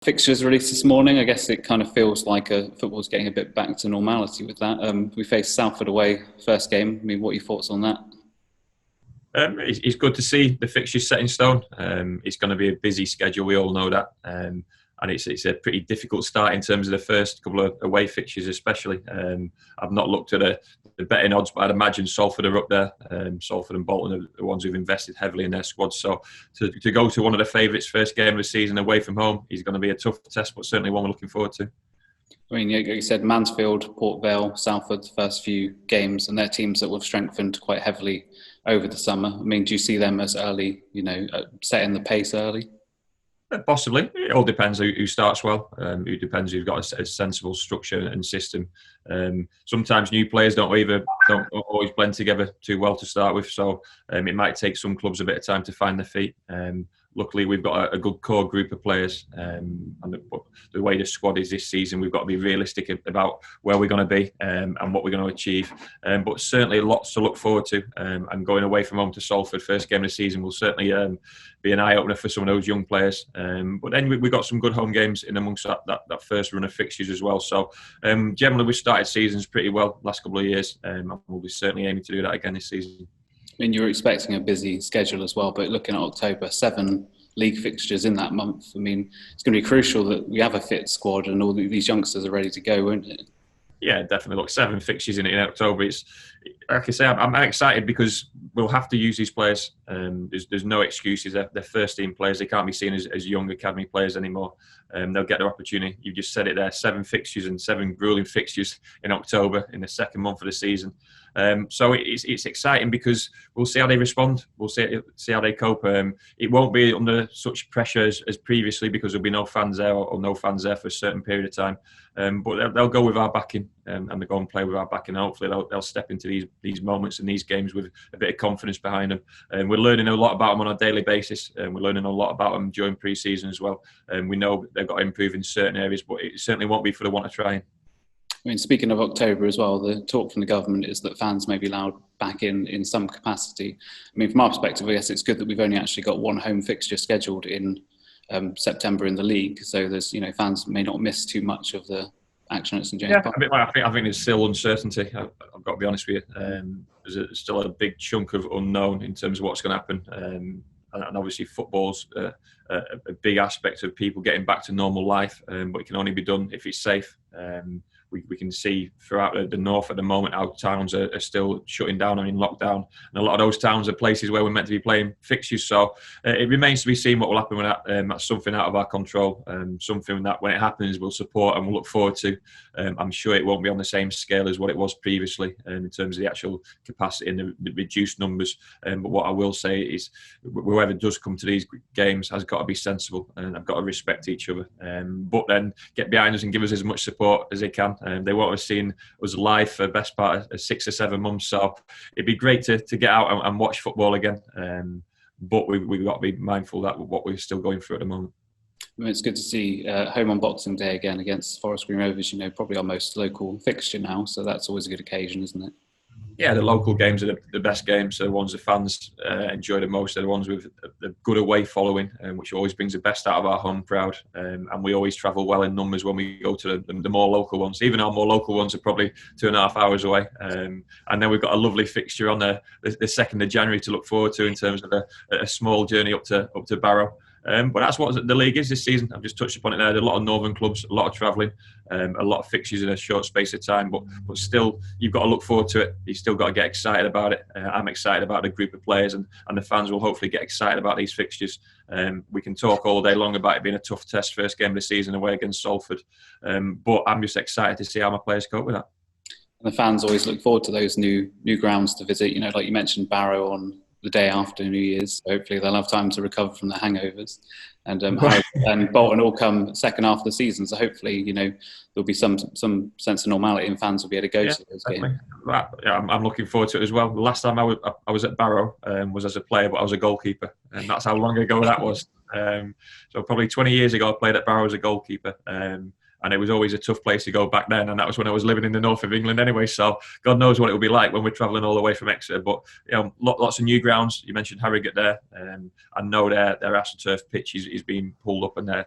Fixtures released this morning. I guess it kind of feels like football's getting a bit back to normality with that. We faced Salford away first game. I mean, what are your thoughts on that? It's good to see the fixtures set in stone. It's going to be a busy schedule, we all know that. And it's a pretty difficult start in terms of the first couple of away fixtures especially. I've not looked at the betting odds, but I'd imagine Salford are up there. Salford and Bolton are the ones who've invested heavily in their squads. So to go to one of the favourites first game of the season away from home is going to be a tough test, but certainly one we're looking forward to. I mean, you said Mansfield, Port Vale, Salford, the first few games, and they're teams that we've strengthened quite heavily over the summer. I mean, do you see them as early, setting the pace early? Possibly. It all depends who starts well. It depends who's got a sensible structure and system. Sometimes new players don't always blend together too well to start with, so it might take some clubs a bit of time to find their feet. Luckily, we've got a good core group of players, and the way the squad is this season, we've got to be realistic about where we're going to be and what we're going to achieve. But certainly lots to look forward to. And going away from home to Salford, first game of the season, will certainly be an eye-opener for some of those young players. But then we've got some good home games in amongst that first run of fixtures as well. So generally, we've started seasons pretty well last couple of years, and we'll be certainly aiming to do that again this season. I mean, you're expecting a busy schedule as well, but looking at October, 7 league fixtures in that month. I mean, it's going to be crucial that we have a fit squad and all these youngsters are ready to go, won't it? Yeah, definitely. Look, 7 fixtures in October. It's like I say, I'm excited because we'll have to use these players. There's no excuses. They're first team players. They can't be seen as young academy players anymore. They'll get their opportunity. You just said it there: 7 fixtures and 7 grueling fixtures in October in the second month of the season. So it's exciting because we'll see how they respond. We'll see how they cope. It won't be under such pressure as previously because there'll be no fans there or no fans there for a certain period of time. But they'll go with our backing and they'll go and play with our backing. And hopefully they'll step into these moments and these games with a bit of confidence behind them. We're learning a lot about them on a daily basis, and we're learning a lot about them during pre-season as well. We know they've got to improve in certain areas, but it certainly won't be for the want of trying. I mean, speaking of October as well, the talk from the government is that fans may be allowed back in some capacity. I mean, from our perspective, I guess it's good that we've only actually got one home fixture scheduled in September in the league. So there's, fans may not miss too much of the action at St James Park. I think there's still uncertainty. I've got to be honest with you. There's still a big chunk of unknown in terms of what's going to happen. And obviously football's a big aspect of people getting back to normal life, but it can only be done if it's safe. We can see throughout the north at the moment how towns are still shutting down and in lockdown, and a lot of those towns are places where we're meant to be playing fixtures. So it remains to be seen what will happen with that. That's something out of our control, something that when it happens we'll support and we'll look forward to. I'm sure it won't be on the same scale as what it was previously in terms of the actual capacity and the reduced numbers. But what I will say is whoever does come to these games has got to be sensible and have got to respect each other. But then get behind us and give us as much support as they can. They won't have seen us live for the best part of 6 or 7 months, so it'd be great to get out and watch football again. But we've got to be mindful that what we're still going through at the moment. I mean, it's good to see home on Boxing Day again against Forest Green Rovers. Probably our most local fixture now, so that's always a good occasion, isn't it? Yeah, the local games are the best games. They're the ones the fans enjoy the most. They're the ones with the good away following, which always brings the best out of our home crowd. And we always travel well in numbers when we go to the more local ones. Even our more local ones are probably 2.5 hours away. And then we've got a lovely fixture on the 2nd of January to look forward to in terms of a small journey up to Barrow. But that's what the league is this season. I've just touched upon it there. There's a lot of northern clubs, a lot of travelling, a lot of fixtures in a short space of time. But still, you've got to look forward to it. You've still got to get excited about it. I'm excited about the group of players, and the fans will hopefully get excited about these fixtures. We can talk all day long about it being a tough test, first game of the season away against Salford. But I'm just excited to see how my players cope with that. And the fans always look forward to those new grounds to visit. Like you mentioned, Barrow on the day after New Year's. Hopefully they'll have time to recover from the hangovers. And and Bolton all come second half of the season. So hopefully, there'll be some sense of normality and fans will be able to go to those games. I'm looking forward to it as well. The last time I was at Barrow was as a player, but I was a goalkeeper. And that's how long ago that was. So probably 20 years ago I played at Barrow as a goalkeeper. and it was always a tough place to go back then, and that was when I was living in the north of England anyway, so God knows what it will be like when we're travelling all the way from Exeter. But lots of new grounds. You mentioned Harrogate there. I know their AstroTurf pitch is being pulled up, and they're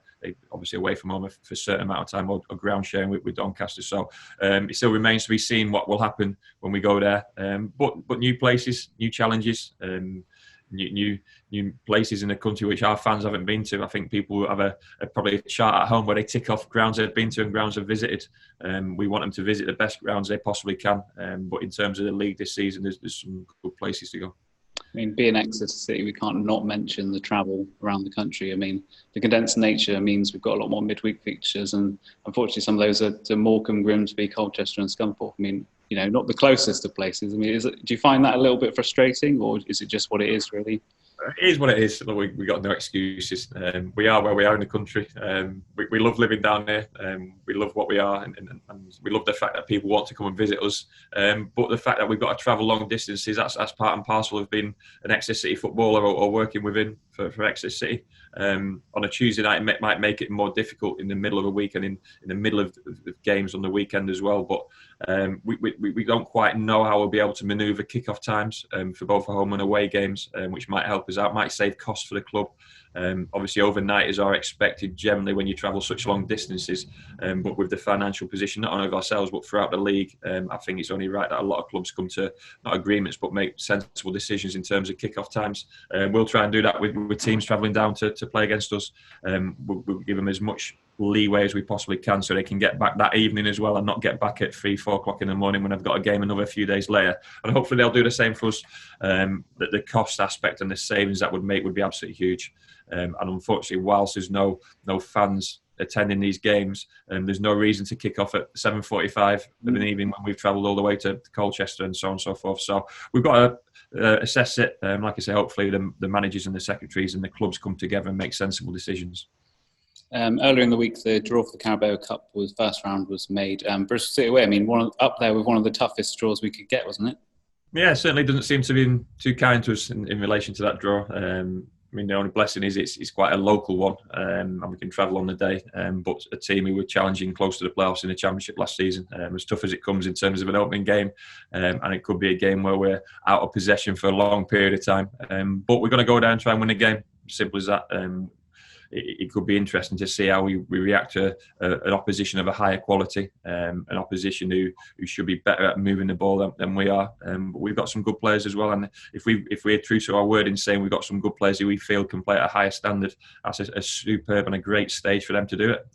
obviously away from home for a certain amount of time, or ground sharing with Doncaster. So it still remains to be seen what will happen when we go there. But new places, new challenges, new places in the country which our fans haven't been to. I think people have probably a chart at home where they tick off grounds they've been to and grounds they've visited. We want them to visit the best grounds they possibly can. But in terms of the league this season, there's some good places to go. I mean, being Exeter City, we can't not mention the travel around the country. I mean, the condensed nature means we've got a lot more midweek fixtures, and unfortunately some of those are to Morecambe, Grimsby, Colchester and Scunthorpe. I mean, not the closest of places. I mean, do you find that a little bit frustrating, or is it just what it is, really? It is what it is. We got no excuses. We are where we are in the country. We love living down here. We love what we are, and we love the fact that people want to come and visit us. But the fact that we've got to travel long distances, that's part and parcel of being an Exeter City footballer or working within for Exeter City. On a Tuesday night, it might make it more difficult in the middle of a week and in the middle of games on the weekend as well. But we don't quite know how we'll be able to manoeuvre kick-off times for both home and away games, which might help us out, might save costs for the club. Obviously, overnighters are expected generally when you travel such long distances. But with the financial position, not only of ourselves, but throughout the league, I think it's only right that a lot of clubs come to, not agreements, but make sensible decisions in terms of kick-off times. We'll try and do that with teams travelling down to play against us. We'll give them as much leeway as we possibly can so they can get back that evening as well and not get back at 3-4 o'clock in the morning when I've got a game another few days later. And hopefully they'll do the same for us. That the cost aspect and the savings that would make would be absolutely huge. And unfortunately, whilst there's no fans attending these games, there's no reason to kick off at 7:45 of an evening when we've travelled all the way to Colchester and so on and so forth. So we've got to assess it. Like I say, hopefully the managers and the secretaries and the clubs come together and make sensible decisions. Earlier in the week, the draw for the Carabao Cup first round was made. Bristol City away. I mean, up there with one of the toughest draws we could get, wasn't it? Yeah, it certainly doesn't seem to be too kind to us in relation to that draw. I mean, the only blessing is it's quite a local one, and we can travel on the day. But a team who were challenging close to the playoffs in the Championship last season, as tough as it comes in terms of an opening game, and it could be a game where we're out of possession for a long period of time. But we're going to go down and try and win a game. Simple as that. It could be interesting to see how we react to an opposition of a higher quality, an opposition who should be better at moving the ball than we are. But we've got some good players as well, and if we're true to our word in saying we've got some good players who we feel can play at a higher standard, that's a superb and a great stage for them to do it.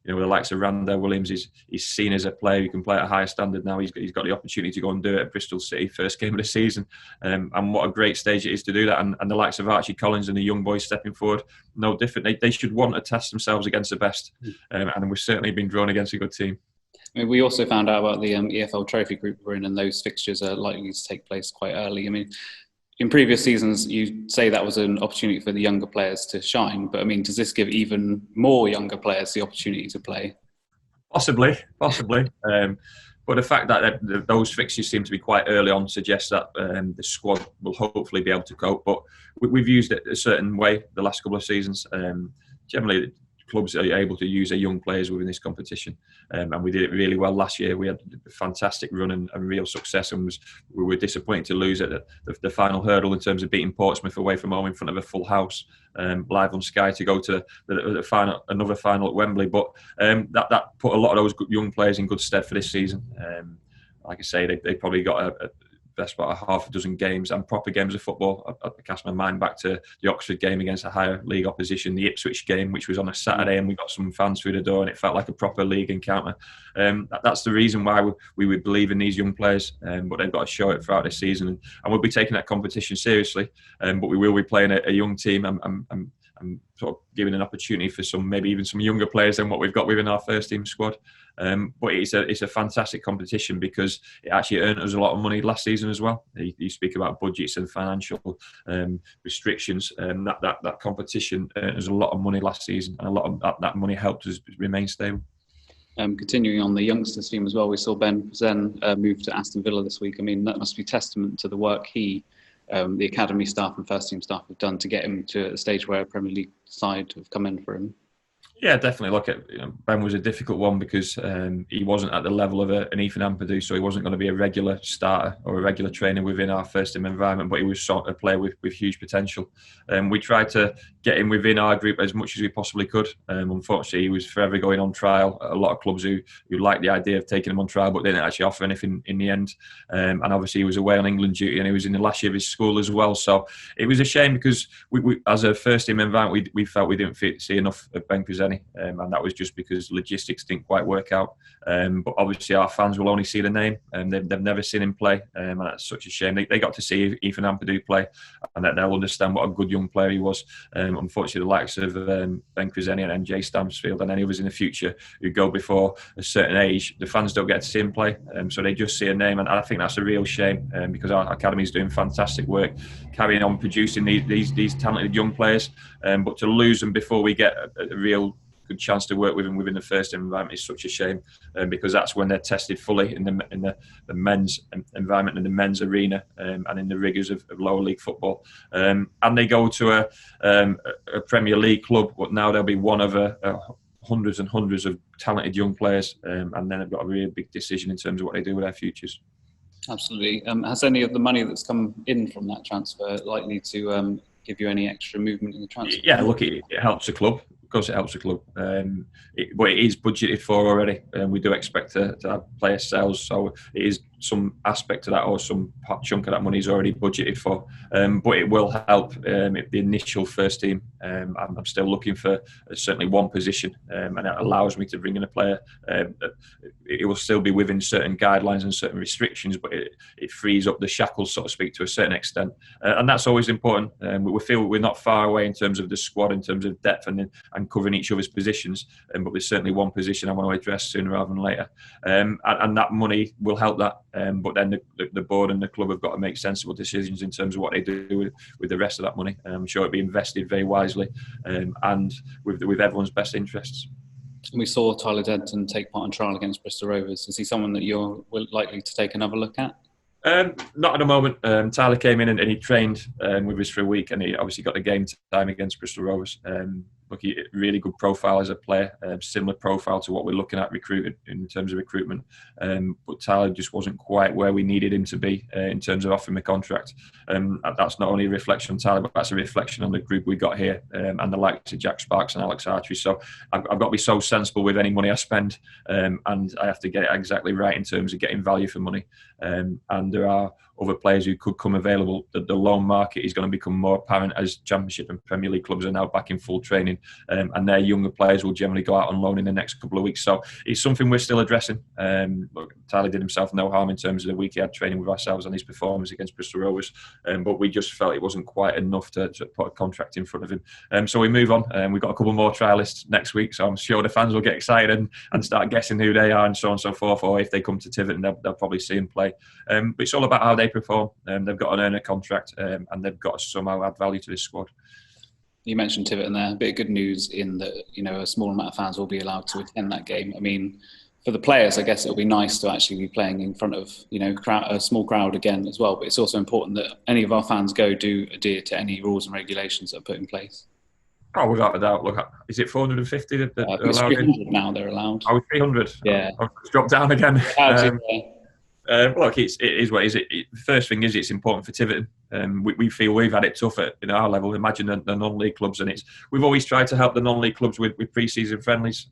With the likes of Randall Williams, he's seen as a player who can play at a higher standard now. He's got the opportunity to go and do it at Bristol City, first game of the season. And what a great stage it is to do that. And the likes of Archie Collins and the young boys stepping forward, no different. They should want to test themselves against the best. And we've certainly been drawn against a good team. I mean, we also found out about the EFL Trophy group we're in, and those fixtures are likely to take place quite early. I mean, in previous seasons, you say that was an opportunity for the younger players to shine, but I mean, does this give even more younger players the opportunity to play? Possibly. But the fact that those fixtures seem to be quite early on suggests that the squad will hopefully be able to cope. But we've used it a certain way the last couple of seasons. Generally, clubs are able to use their young players within this competition, and we did it really well last year. We had a fantastic run and real success, and we were disappointed to lose at the final hurdle in terms of beating Portsmouth away from home in front of a full house, live on Sky, to go to another final at Wembley. But that put a lot of those young players in good stead for this season. Like I say, they probably got best part of half a dozen games and proper games of football. I cast my mind back to the Oxford game against a higher league opposition, the Ipswich game, which was on a Saturday, and we got some fans through the door, and it felt like a proper league encounter. That's the reason why we would believe in these young players, but they've got to show it throughout this season, and we'll be taking that competition seriously. But we will be playing a young team. I'm sort of giving an opportunity for maybe even some younger players than what we've got within our first team squad. But it's a fantastic competition because it actually earned us a lot of money last season as well. You speak about budgets and financial restrictions, and that competition earned us a lot of money last season, and a lot of that money helped us remain stable. Continuing on the youngsters team as well, we saw Ben Zenon move to Aston Villa this week. I mean, that must be testament to the work the academy staff and first team staff have done to get him to a stage where a Premier League side have come in for him. Yeah, definitely. Look, Ben was a difficult one because he wasn't at the level of an Ethan Ampadu, so he wasn't going to be a regular starter or a regular trainer within our first team environment, but he was sort of a player with huge potential. We tried to get him within our group as much as we possibly could. Unfortunately, he was forever going on trial. A lot of clubs who liked the idea of taking him on trial, but didn't actually offer anything in the end. And obviously, he was away on England duty, and he was in the last year of his school as well. So it was a shame because we as a first team environment, we felt we didn't see enough of Ben Kuzeni. And that was just because logistics didn't quite work out. But obviously our fans will only see the name, and they've never seen him play, and that's such a shame. They got to see Ethan Ampadu play, and that they'll understand what a good young player he was. Unfortunately, the likes of Ben Kuzeni and Jay Stamsfield and any others in the future who go before a certain age, the fans don't get to see him play, so they just see a name, and I think that's a real shame because our academy is doing fantastic work, carrying on producing these talented young players, but to lose them before we get a real good chance to work with them within the first environment is such a shame, because that's when they're tested fully in the men's environment, in the men's arena, and in the rigours of lower league football. And they go to a Premier League club, but now they'll be one of hundreds and hundreds of talented young players, and then they've got a really big decision in terms of what they do with their futures. Absolutely. Has any of the money that's come in from that transfer likely to give you any extra movement in the transfer? Yeah, look, it helps the club. Of course, it helps the club, but it is budgeted for already, and we do expect to have player sales. So it is some aspect of that, or some chunk of that money is already budgeted for. But it will help the initial first team. I'm still looking for certainly one position, and it allows me to bring in a player. It will still be within certain guidelines and certain restrictions, but it frees up the shackles, so to speak, to a certain extent, and that's always important. We feel we're not far away in terms of the squad, in terms of depth and covering each other's positions, but there's certainly one position I want to address sooner rather than later, and that money will help that. But then the board and the club have got to make sensible decisions in terms of what they do with the rest of that money. I'm sure it'll be invested very wisely, and with everyone's best interests. We saw Tyler Denton take part in trial against Bristol Rovers. Is he someone that you're likely to take another look at? Not at the moment. Tyler came in and he trained with us for a week, and he obviously got the game time against Bristol Rovers. Look, really good profile as a player, similar profile to what we're looking at in terms of recruitment. But Tyler just wasn't quite where we needed him to be in terms of offering the contract. That's not only a reflection on Tyler, but that's a reflection on the group we got here, and the likes of Jack Sparks and Alex Archery. So I've got to be so sensible with any money I spend, and I have to get it exactly right in terms of getting value for money. And there are other players who could come available. The loan market is going to become more apparent as Championship and Premier League clubs are now back in full training, and their younger players will generally go out on loan in the next couple of weeks. So it's something we're still addressing. Look, Tyler did himself no harm in terms of the week he had training with ourselves and his performance against Bristol Rovers, but we just felt it wasn't quite enough to put a contract in front of him. So we move on. We've got a couple more trialists next week, so I'm sure the fans will get excited and start guessing who they are and so on and so forth, or if they come to Tiverton, they'll probably see him play. But it's all about how they perform. They've got to earn a contract, and they've got to somehow add value to this squad. You mentioned Tiverton there. A bit of good news in that, a small amount of fans will be allowed to attend that game. I mean, for the players, I guess it'll be nice to actually be playing in front of, a small crowd again as well. But it's also important that any of our fans do adhere to any rules and regulations that are put in place. Oh, without a doubt. Look, is it 450 that they're allowed? 300 now they're allowed. Oh, 300? Yeah. I've just dropped down again. Look, it is what it is. The first thing is it's important for Tiverton. We feel we've had it tough at our level. Imagine the non-league clubs, and we've always tried to help the non-league clubs with pre-season friendlies.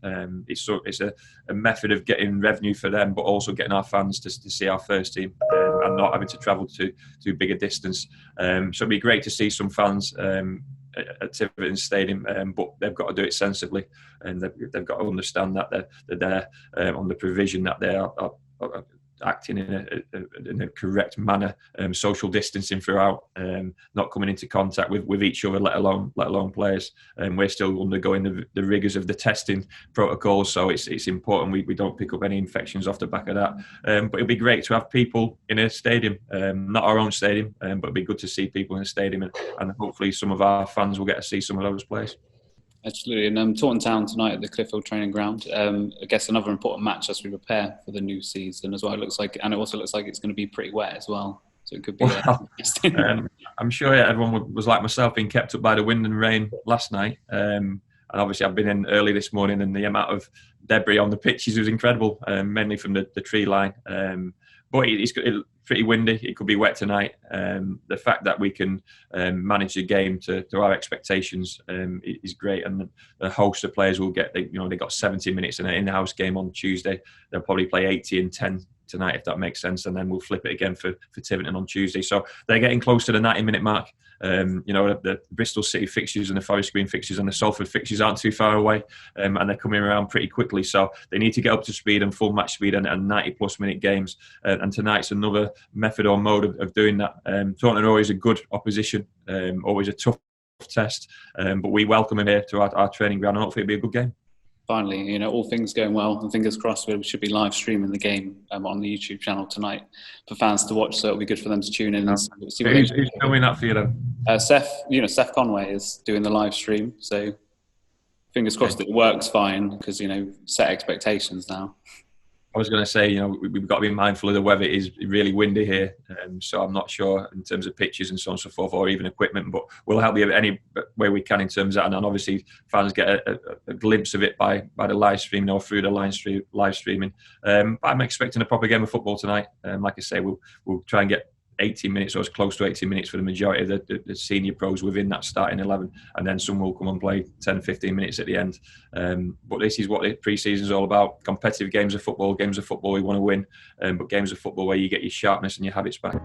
It's a method of getting revenue for them, but also getting our fans to see our first team, and not having to travel to too big a distance. So it'd be great to see some fans at Tiverton Stadium, but they've got to do it sensibly, and they've got to understand that they're there on the provision that they are acting in a correct manner, social distancing throughout, not coming into contact with each other, let alone players. We're still undergoing the rigours of the testing protocols, so it's important we don't pick up any infections off the back of that. But it'd be great to have people in a stadium, not our own stadium, but it'd be good to see people in a stadium, and hopefully some of our fans will get to see some of those players. Absolutely. And Taunton Town tonight at the Clifford training ground. I guess another important match as we prepare for the new season as well. It looks like, and it also looks like it's going to be pretty wet as well. So it could be interesting. I'm sure everyone was like myself, being kept up by the wind and rain last night. And obviously I've been in early this morning, and the amount of debris on the pitches was incredible, mainly from the tree line. But it's pretty windy. It could be wet tonight. The fact that we can manage the game to our expectations is great, and the host of players will get. They got 70 minutes in an in-house game on Tuesday. They'll probably play 80 and 10 tonight, if that makes sense, and then we'll flip it again for Tiverton on Tuesday. So they're getting close to the 90-minute mark. The Bristol City fixtures and the Forest Green fixtures and the Salford fixtures aren't too far away, and they're coming around pretty quickly. So they need to get up to speed and full match speed and 90-plus minute games. And tonight's another method or mode of doing that. Taunton are always a good opposition, always a tough test, but we welcome them here to our training ground, and hopefully it'll be a good game. Finally, all things going well, and fingers crossed, we should be live streaming the game on the YouTube channel tonight for fans to watch. So it'll be good for them to tune in and see. Who's doing that for you then? Seth Conway is doing the live stream. So fingers crossed that it works fine, because set expectations now. I was going to say, we've got to be mindful of the weather. It is really windy here, so I'm not sure in terms of pitches and so on and so forth, or even equipment, but we'll help you any way we can in terms of that. And obviously fans get a glimpse of it by the live stream or through the live streaming. I'm expecting a proper game of football tonight. Like I say, we'll try and get 80 minutes or as close to 80 minutes for the majority of the senior pros within that starting 11, and then some will come and play 10-15 minutes at the end. But this is what the pre-season is all about: competitive games of football we want to win, but games of football where you get your sharpness and your habits back.